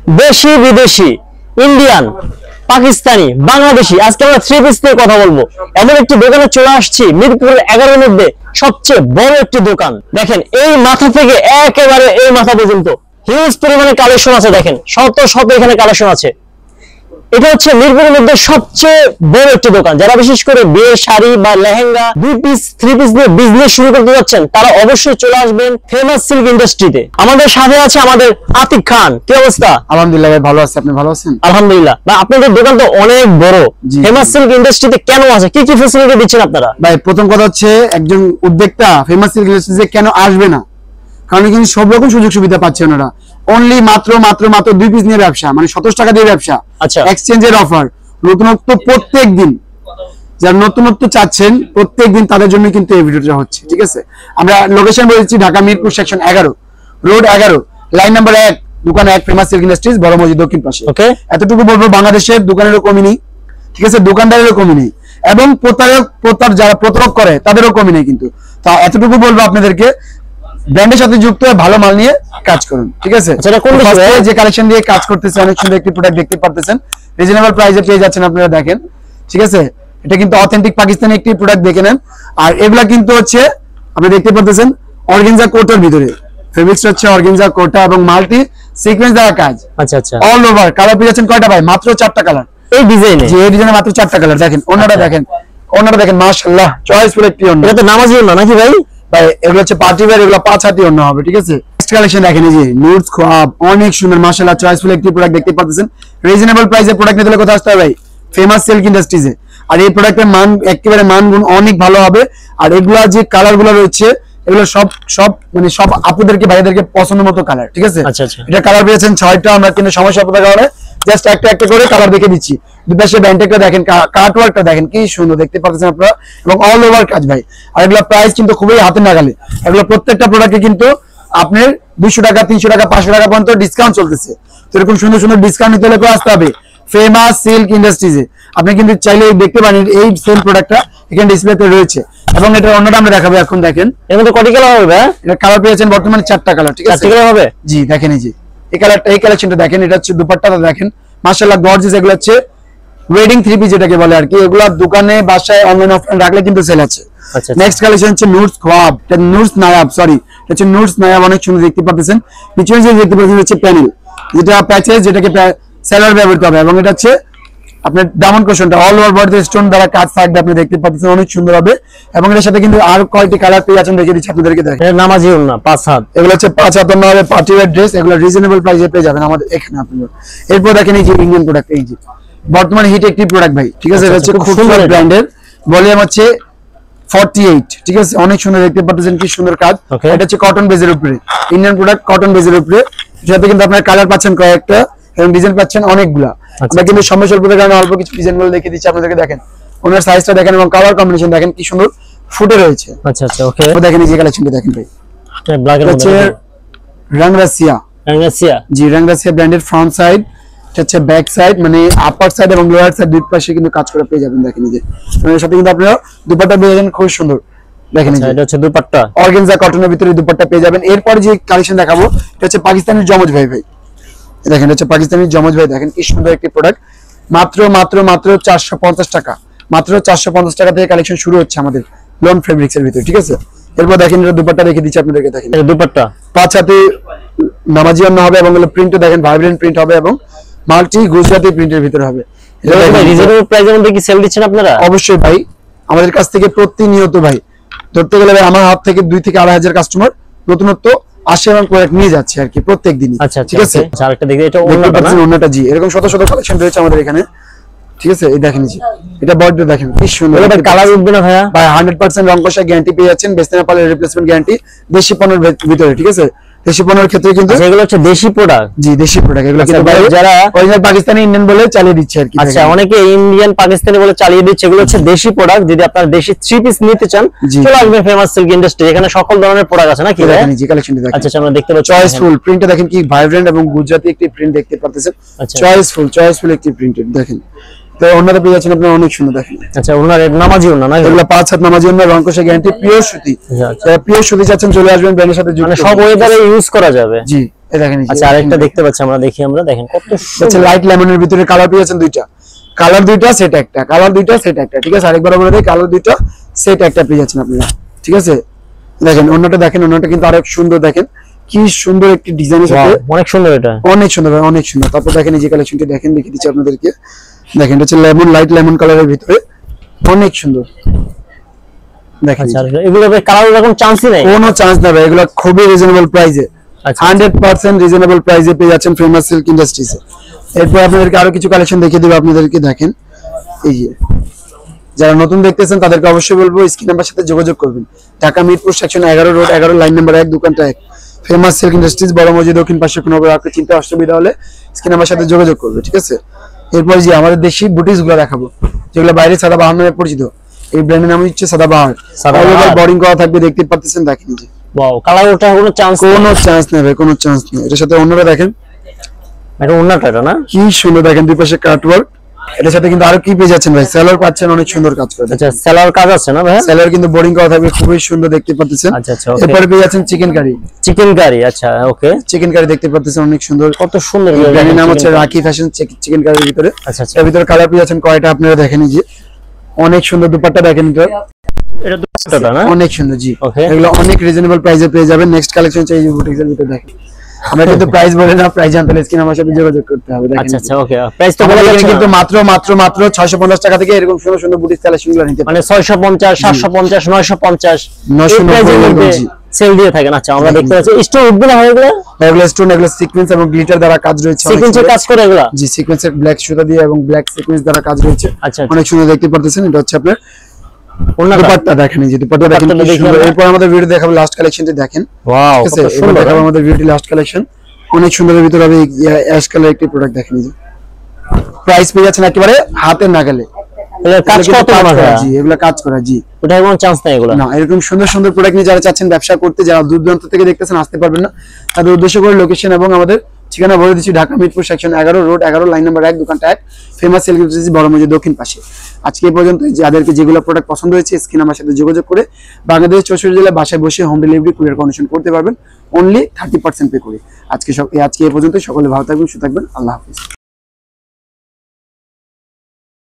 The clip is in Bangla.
দেশি বিদেশি, ইন্ডিয়ান, পাকিস্তানি, বাংলাদেশি, আজকে আমরা থ্রি পিস নিয়ে কথা বলবো। এমন একটি দোকানে চলে আসছি, মিরপুর 11-এর মধ্যে সবচেয়ে বড় একটি দোকান। দেখেন এই মাথা থেকে একেবারে এই মাথা পর্যন্ত হিউজ পরিমাণে কালেকশন আছে। দেখেন শত শত এখানে কালেকশন আছে। এটা হচ্ছে মিরপুরের মধ্যে সবচেয়ে বড় একটি দোকান। যারা বিশেষ করে বিয়ের শাড়ি বা লেহেঙ্গা, 2 পিস 3 পিস দিয়ে বিজনেস শুরু করতে যাচ্ছেন, তারা অবশ্যই চলে আসবেন ফেমাস সিল্ক ইন্ডাস্ট্রিতে। আমাদের সাথে আছে আমাদের আতিক খান। কি অবস্থা? আলহামদুলিল্লাহ ভাই, ভালো আছি। আপনি ভালো আছেন? আলহামদুলিল্লাহ। ভাই আপনাদের দোকান তো অনেক বড়, ফেমাস সিল্ক ইন্ডাস্ট্রিতে কেন আছে, কি কি ফ্যাসিলিটি দিচ্ছেন আপনারা? ভাই প্রথম কথা হচ্ছে, একজন উদ্যোক্তা ফেমাস সিল্ক ইন্ডাস্ট্রিতে কেন আসবে না, কারণ এখানে সব রকম সুযোগ সুবিধা পাচ্ছে ওনারা। অনলি মাত্র 2 পিস নিয়ে ব্যবসা, মানে 27 টাকা দিয়ে ব্যবসা। আচ্ছা, এক্সচেঞ্জের অফার, নতুনত্ব প্রত্যেক দিন। যারা নতুনত্ব চাচ্ছেন প্রত্যেক দিন তাদের জন্য কিন্তু এই ভিডিওটা হচ্ছে, ঠিক আছে? আমরা লোকেশন বলেছি Dhaka Mirpur section 11, road 11, line number 1, দোকান 1, ফেমাস সিল্ক ইন্ডাস্ট্রিজ, বড় মসজিদ দক্ষিণ পাশে। ওকে, এতটুকু বলবো, বাংলাদেশের দোকানেরও কমি নেই, ঠিক আছে? দোকানদারেরও কমি নেই, এবং যারা প্রতারক করে তাদেরও কমি নেই কিন্তু। তা এতটুকু বলবো আপনাদেরকে, ব্র্যান্ডের সাথে যুক্ত হয়ে ভালো মাল নিয়ে কাজ করুন, ঠিক আছে? যে কালেকশন দিয়ে কাজ করতেছে, অনেক সুন্দর একটি প্রোডাক্ট দেখতে পারতেছেন, রিজনেবল প্রাইসে পেয়ে যাচ্ছেন আপনারা। দেখেন, ঠিক আছে? এটা কিন্তু অথেন্টিক পাকিস্তানি একটি প্রোডাক্ট, দেখে নেন। আর এগুলা কিন্তু হচ্ছে আপনি দেখতে পাচ্ছেন অর্গানজা কোটার ভিতরে, ফেব্রিক্সটা হচ্ছে অর্গানজা কোটা এবং মাল্টি সিকোয়েন্স দ্বারা কাজ। আচ্ছা আচ্ছা, অল ওভার। কালার পেয়ে যাচ্ছেন কয়টা ভাই? মাত্র 4টা কালার এই ডিজাইনে। যে এই ডিজাইনে মাত্র 4টা কালার। দেখেন ওনাটা, দেখেন ওনাটা, দেখেন মাশাআল্লাহ, চয়েসফুল একটি ওন্না। এটা তো নামাজি ওন্না নাকি ভাই? ভাই এগুলো হচ্ছে পার্টি ওয়্যার, এগুলো 5 হাতি ওন্না হবে, ঠিক আছে? নেক্সট কালেকশন দেখেন, এই যে নুডস খোয়াব, অনেক সুন্দর মাশাআল্লাহ, চয়েসফুল একটি প্রোডাক্ট দেখতে পাচ্ছেন। রিজনেবল প্রাইসে প্রোডাক্ট নিতে হলে কোথায় আসতে হবে ভাই? Famous silk ইন্ডাস্ট্রিজে। আর এই প্রোডাক্টের মান একেবারে মানগুণ অনেক ভালো হবে। আর এগুলা যে কালারগুলো রয়েছে, এগুলো সব মানে সব আপুদেরকে ভাইদেরকে পছন্দ মতো কালার, ঠিক আছে? আচ্ছা আচ্ছা, এটা কালার পেয়েছেন 6টা। আমরা কিন্তু সমস্যা পড়ার কারণে জাস্ট একটা করে কালার দেখে দিচ্ছি। দুপাশে ব্যান্ডেকটা দেখেন, কাটওয়ার্কটা দেখেন কি সুন্দর দেখতে পাচ্ছেন আপনারা, এবং অল ওভার কাজ ভাই। আর এগুলো প্রাইস কিন্তু খুবই হাতে নাগালে। এগুলো প্রত্যেকটা প্রোডাক্টে কিন্তু আপনার 200 টাকা, 300 টাকা, 500 টাকা পর্যন্ত ডিসকাউন্ট চলতেছে। তো এরকম সুন্দর সুন্দর ডিসকাউন্ট নিতে হলে আসতে হবে ফেমাস সিল্ক ইন্ডাস্ট্রিজে। আপনি কিন্তু চাইলে দেখতে পারেন এই সেম প্রোডাক্টটা এখানে ডিসপ্লেতে রয়েছে, এবং এটা অন্যটা আমরা দেখাবো এখন। দেখেন এর মধ্যে কয়টি কালার হবে? এটা কালার পেয়েছেন বর্তমানে 4টা কালার, ঠিক আছে? 4টা কালার হবে। জি দেখেন, এই যে এই কালারটা, এই কালেকশনটা দেখেন। এটা হচ্ছে দুপাট্টাটা দেখেন, মাশাআল্লাহ গর্জিয়াস। এগুলো হচ্ছে ওয়েডিং 3 পিস যেটাকে বলে আর কি। এগুলো দোকানে, বাসায়, অনলাইন, অফলাইন রাখলে কিন্তু সেল আছে। আচ্ছা, নেক্সট কালেকশন হচ্ছে নুডস খোয়াব, এটা নুডস নায়াব, সরি এটা হচ্ছে নুডস নায়াব, অনেক সুন্দর দেখতে পাচ্ছেন। পিছনে যে দেখতে পাচ্ছেন হচ্ছে প্যানেল, যেটা প্যাচেস, যেটাকে সেলার ব্যবহৃত হবে, এবং এটা হচ্ছে আপনার ডায়মন্ড কোশনটা অল ওভার বডিতে স্টোন দ্বারা কাজ থাকবে, আপনি দেখতে পাচ্ছেন অনেক সুন্দর হবে। এবং এর সাথে কিন্তু আর কয়টি কালার পেয়ে যাচ্ছেন, দেখে দিচ্ছি আপনাদেরকে। দেখেন এটা নামাজি ওন্না 5 হাত, এগুলো হচ্ছে 5 হাত ওন্না হবে, পার্টি ওয়্যার ড্রেস। এগুলো রিজনেবল প্রাইসে পেয়ে যাবেন আমাদের এখানে আপনারা। এরপর দেখেন এই যে ইন্ডিয়ান প্রোডাক্ট, এই যে বর্তমানে হিট একটি প্রোডাক্ট ভাই, ঠিক আছে? এটা হচ্ছে খুব সুন্দর ব্র্যান্ডের, ভলিউম হচ্ছে 48, ঠিক আছে? অনেক সুন্দর দেখতে পাচ্ছেন কি সুন্দর কাজ। এটা হচ্ছে কটন বেজের উপরে, ইন্ডিয়ান প্রোডাক্ট, কটন বেজের উপরে। সাথে কিন্তু আপনার কালার পাচ্ছেন কয়েকটা, এবং ডিজাইন পাচ্ছেন অনেকগুলা। আমরা কিন্তু সময় স্বল্পতার কারণে অল্প কিছু ডিজাইনগুলো দেখিয়ে দিচ্ছি আপনাদেরকে। দেখেন ওনার সাইজটা দেখেন, এবং কালার কম্বিনেশন দেখেন কি সুন্দর ফুটে রয়েছে। আচ্ছা আচ্ছা, ওকে। দেখেন এই যে কালেকশনটা দেখেন ভাই, এটা ব্ল্যাক এর হচ্ছে রাংরাসিয়া। জি রাংরাসিয়া ব্র্যান্ডের ফ্রন্ট সাইড, এটা হচ্ছে ব্যাক সাইড, মানে আপার সাইড এবং লোয়ার সাইড দুই পাশে কিন্তু কাজ করে পেয়ে যাবেন। দেখেন এই যে এর সাথে কিন্তু আপনারা দুপাট্টা পেয়ে যাবেন, খুব সুন্দর। দেখেন এটা হচ্ছে দুপাট্টা, অর্গানজা কটনের ভিতরে দুপাট্টা পেয়ে যাবেন। এরপরে যে কালেকশন দেখাবো, এটা হচ্ছে পাকিস্তানের জমজ ভাই। দেখেন এটা হচ্ছে পাকিস্তানের জমজ ভাই, দেখেন কি সুন্দর একটি প্রোডাক্ট। মাত্র 450 টাকা, মাত্র 450 টাকা থেকে কালেকশন শুরু হচ্ছে আমাদের লোন ফেব্রিক্স এর ভিতরে, ঠিক আছে? এরপর দেখেন এটা দুপাট্টা দেখে দিচ্ছি আপনাদেরকে। দেখেন এটা দুপাট্টা 5 হাতে নামাজি ওন্না হবে, এবং হলো প্রিন্টও দেখেন ভাইব্রেন্ট প্রিন্ট হবে, এবং মাল্টি গুজরাটি প্রিন্টের ভিতরে হবে। এটা রিজনেবল প্রাইসের মধ্যে কি সেল দিচ্ছেন আপনারা? অবশ্যই ভাই, আমাদের কাছ থেকে প্রতিনিয়ত ভাই ধরতে গেলে ভাই আমার হাত থেকে 2 থেকে 2.5 হাজার কাস্টমার নতুনত্ব আসে এবং প্রোডাক্ট নিয়ে যাচ্ছে আর কি প্রত্যেক দিনই। ঠিক আছে? আরেকটা দেখি, এটা ওন্নাটা জি এরকম শত শত কালেকশন রয়েছে আমাদের এখানে, ঠিক আছে? এই দেখেন জি, এটা বডি দেখেন কি সুন্দর। এটা কালার উঠবে না ভাইয়া? ভাই 100% রং কষা গ্যারান্টি পেয়ে যাচ্ছেন, বেচতে না পারলে রিপ্লেসমেন্ট গ্যারান্টি, দেশি পণ্যের ভিতরে, ঠিক আছে? দেশি পণ্যের ক্ষেত্রে কিন্তু এগুলো হচ্ছে দেশি প্রোডাক্ট। জি দেশি প্রোডাক্ট, এগুলো কিন্তু যারা অরিজিনাল পাকিস্তানি ইন্ডিয়ান বলে চালিয়ে দিচ্ছে আর কি। আচ্ছা, অনেকে ইন্ডিয়ান পাকিস্তানি বলে চালিয়ে দিচ্ছে, এগুলো হচ্ছে দেশি প্রোডাক্ট। যদি আপনারা দেশি 3 পিস নিতে চান, চলে আসবেন ফেমাস সিল্ক ইন্ডাস্ট্রি, এখানে সকল ধরনের প্রোডাক্ট আছে নাকি? দেখেন জি কালেকশনটা দেখেন। আচ্ছা আমরা দেখতে পাচ্ছি চয়েসফুল প্রিন্টটা দেখেন কি ভাইব্রেন্ট এবং গুজরাটি একটি প্রিন্ট দেখতে পাচ্ছেন। চয়েসফুল একটি প্রিন্টেড দেখেন। তো ওনাটা পেয়ে যাচ্ছেন আপনারা অনেক সুন্দর দেখেন। আচ্ছা ওনার নামাজি ওনা না, এগুলো 5 হাত নামাজি ওনা, রং কষা গ্যারান্টি, পিওর সুতি। পিওর সুতি চাচ্ছেন চলে আসবেন ব্র্যান্ডের সাথে, মানে সব ওয়েদারে ইউজ করা যাবে। জি এই দেখেন আচ্ছা আরেকটা দেখতে পাচ্ছি আমরা, দেখি আমরা, দেখেন কত আচ্ছা লাইট লেমনের ভিতরে কালার পেয়েছেন দুইটা, কালার দুইটা সেট একটা, কালার দুইটা সেট একটা, ঠিক আছে। আরেকবার বলে দেই, কালার দুইটা সেট একটা পেয়ে যাচ্ছেন আপনারা, ঠিক আছে। দেখেন অন্যটা, দেখেন অন্যটা কিন্তু আরেক সুন্দর, দেখেন কি সুন্দর একটি ডিজাইনের সাথে, অনেক সুন্দর, এটা অনেক সুন্দর ভাই, অনেক সুন্দর। তারপর দেখেন এই যে কালেকশনটি দেখেন, দেখিয়ে দিচ্ছি আপনাদেরকে, দেখেন এটা হচ্ছে লেমন, লাইট লেমন কালারের ভিতরে অনেক সুন্দর, দেখেন আচ্ছা এগুলো কালার এরকম চান্সই নাই, কোনো চান্স না ভাই, এগুলো খুবই রিজনেবল প্রাইসে, 100% রিজনেবল প্রাইসে পেয়ে যাচ্ছেন ফেমাস সিল্ক ইন্ডাস্ট্রিজে। এরপর আপনাদেরকে আরো কিছু কালেকশন দেখিয়ে দেব আপনাদেরকে, দেখেন এই যে যারা নতুন দেখতেছেন তাদেরকে অবশ্যই বলবো স্ক্রিন নাম্বার সাথে যোগাযোগ করবেন। Dhaka Mirpur section 11 road 11 line number 1 দোকানটা 1, ফেমাস সিল্ক ইন্ডাস্ট্রিজ, বড় মসজিদ দক্ষিণ পাশে। কোনো আপনার চিন্তা অসুবিধা হলে স্ক্রিন নাম্বার সাথে যোগাযোগ করবে, ঠিক আছে। এরপর যে আমাদের দেশি বুটিক্স গুলো দেখাবো, যেগুলো বাইরে সাদাবাহার নামে পরিচিত। এই ব্র্যান্ডের নাম হচ্ছে সাদাবাহার, বোর্ডিং করা থাকবে, দেখতে পাচ্ছেন, দেখেন যে ওয়াও কালার, ওটা কোনো চান্স নেই, কোনো চান্স নেই। এটার সাথে অন্যরা দেখেন, এটা ওন্নাটা, এটা না কি সুন্দর, দেখেন দুই পাশে কাটওয়ার্ক। এটার সাথে কিন্তু আরো কি পেয়ে যাচ্ছেন ভাই, সেলার পাচ্ছেন, অনেক সুন্দর কাজ করে। আচ্ছা সেলার কাজ আছে না ভাই? সেলার কিন্তু বোর্ডিং করা থাকবে, খুবই সুন্দর দেখতে পাচ্ছেন। আচ্ছা আচ্ছা, এরপরে পেয়ে যাচ্ছেন চিকেন কারি, চিকেন কারি, আচ্ছা ওকে, চিকেন কারি দেখতে পাচ্ছেন, অনেক সুন্দর, কত সুন্দর। ব্র্যান্ডের নাম হচ্ছে রাখি ফ্যাশন চিকেন কারির ভিতরে। আচ্ছা আচ্ছা, এর ভিতরে কালার পেয়ে যাচ্ছেন কয়টা, আপনারা দেখেন এই যে অনেক সুন্দর দুপাট্টা, দেখেন এটা এটা দুপাট্টাটা না, অনেক সুন্দর, জি ওকে। এগুলো অনেক রিজনেবল প্রাইসে পেয়ে যাবেন। নেক্সট কালেকশন হচ্ছে এই যে বুটিক্সের ভিতরে, দেখেন আমরা কিন্তু প্রাইস বলে না, প্রাইস জানতে হলে স্ক্রিন আমার সাথে যোগাযোগ করতে হবে। দেখেন আচ্ছা আচ্ছা ওকে, প্রাইস তো আমাদের বলা এখানে যাচ্ছে কিন্তু না, মাত্র 650 টাকা থেকে এরকম সুন্দর সুন্দর বুটিক্স কালেকশন গুলো নিতে পারেন। মানে 650 750 950 990 সেল দিয়ে থাকেন। আচ্ছা আমরা দেখতে পাচ্ছি স্টোন উঠবে না হয় এগুলো, এগুলো স্টোন, এগুলো সিকোয়েন্স এবং গ্লিটার দ্বারা কাজ রয়েছে, সিকোয়েন্সের কাজ করে এগুলো, জি সিকোয়েন্সের ব্ল্যাক সুতা দিয়ে এবং ব্ল্যাক সিকোয়েন্স দ্বারা কাজ রয়েছে, আচ্ছা অনেক সুন্দর দেখতে পাচ্ছেন। এটা হচ্ছে আপনার ওন্নাটা, দুপাট্টা, দেখেন এই যে দুপাট্টা দেখেন কি সুন্দর। এরপর আমাদের ভিডিও দেখাবো লাস্ট কালেকশনটি, দেখেন ওয়াও ঠিক আছে, কত এবার সুন্দর। দেখাবো আমাদের ভিডিওটি লাস্ট কালেকশন, অনেক সুন্দরের ভিতরে হবে অ্যাশ কালার একটি প্রোডাক্ট, দেখেন এই যে প্রাইস পেয়ে যাচ্ছেন একেবারে হাতের নাগালে, এগুলো কাজ কত কাজ মাস করা, হয়? জি এগুলো কাজ করা, জি ওটা কোনো চান্স নাই এগুলো না। এরকম সুন্দর সুন্দর প্রোডাক্ট নিয়ে যারা চাচ্ছেন ব্যবসা করতে, যারা দূর দূরান্ত থেকে দেখতেছেন আসতে পারবেন না, তাদের উদ্দেশ্য করে লোকেশন এবং আমাদের ঠিকানা বলে দিচ্ছি, Dhaka Mirpur section 11 road 11 line number 1 দোকানটা 1, ফেমাস সিল্ক ইন্ডাস্ট্রিজ, বড় মসজিদ দক্ষিণ পাশে। আজকে এই পর্যন্ত, যাদেরকে যেগুলো প্রোডাক্ট পছন্দ হয়েছে স্ক্রিন আমার সাথে যোগাযোগ করে বাংলাদেশ 64 জেলায় বাসায় বসে হোম ডেলিভারি কুরিয়ার কন্ডিশন করতে পারবেন, অনলি 30% পে করে। আজকে এই পর্যন্ত, সকলে ভালো থাকবেন, সুস্থ থাকবেন, আল্লাহ হাফেজ।